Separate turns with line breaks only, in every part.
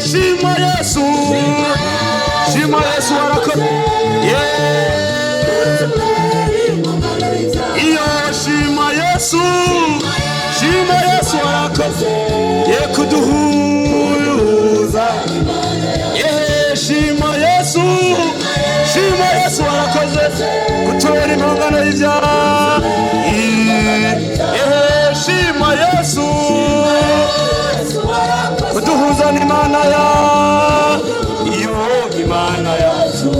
Shima Yesu, Shima Yesu warakoze. Iyo Shima Yesu, Shima Yesu warakoze. Ye kuduhuza. Shima Yesu, Shima Yesu warakoze. Kutubera impongano y'ibyaha. Shima uduhuza n'Imana ya iyo Imana yacu.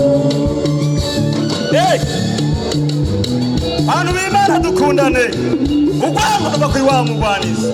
Bantu b'Imana dukundane, ugwanga ruva kuri wa mugwanizi.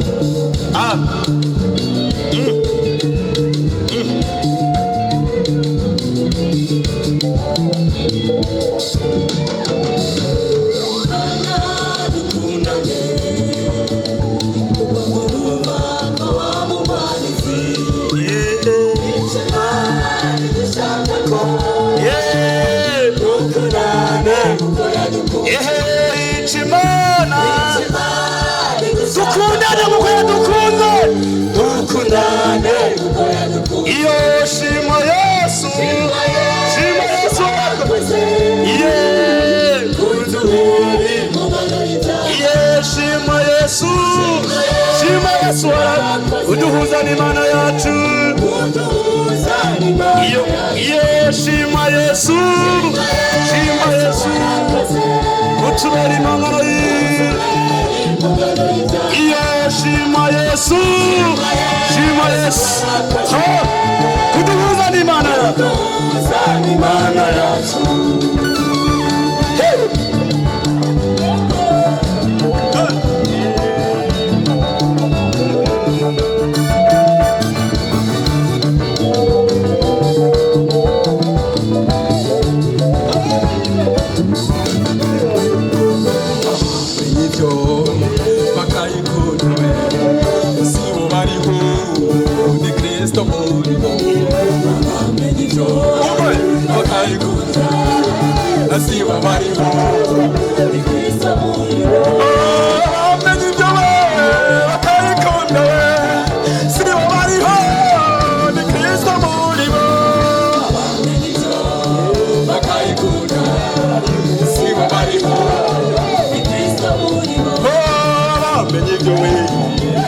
Dukundane mukoya dukunze, dukundane iyo shima Yesu, shima Yesu shima Yesu, shima Yesu uduhuza n'Imana yacu. Iyo shima Yesu, shima Yesu utubera imangano iyo shima Yesu, shima Yesu kuduhuza n'Imana yacu.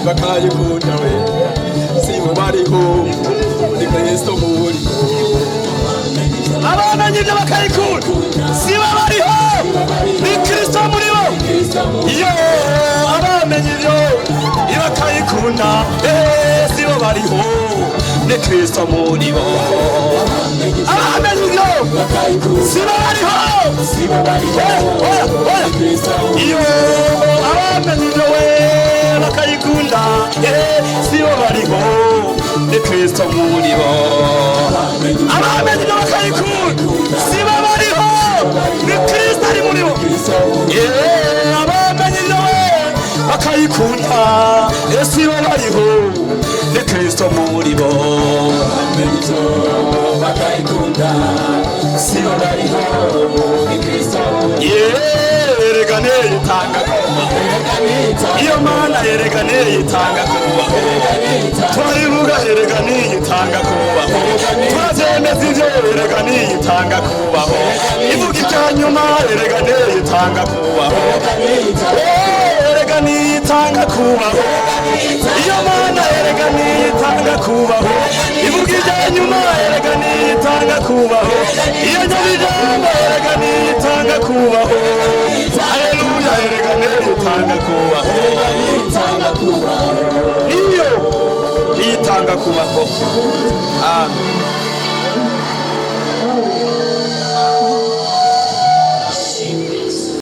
bakayikunda we sibo bariho ni Kristo muri abana nyine bakayikunda sibo bariho ni Kristo muri bo iyo abamenye ibyo bakayikunda sibo bariho ni Kristo muri bo abamenye ibyo sibo bariho iyo abamenye ibyo bakayikunda sibo bariho ni Kristo muri bo abamenye ibyo bakayikunda sibo bariho ni Kristo ari muri bo abamenye ibyo bakayikunda sibo bariho ni Kristo muri bo bakayikunda sibo bariho ni Kristo yerekane yitanga iyo Mana yerekane yitanga kubaho twaribuga yerekane yitanga kubaho turazemeza ibyo yerekane yitanga kubaho ivuga icyanyuma yerekane yitanga kubaho yerekane yitanga kubaho iyo Mana yerekane yitanga kubaho ivuga icyanyuma yerekane yitanga kubaho iyo nyabijambo yerekane yitanga kubaho haleluya yerekane yitanga kubaho iyo yitanga kubaho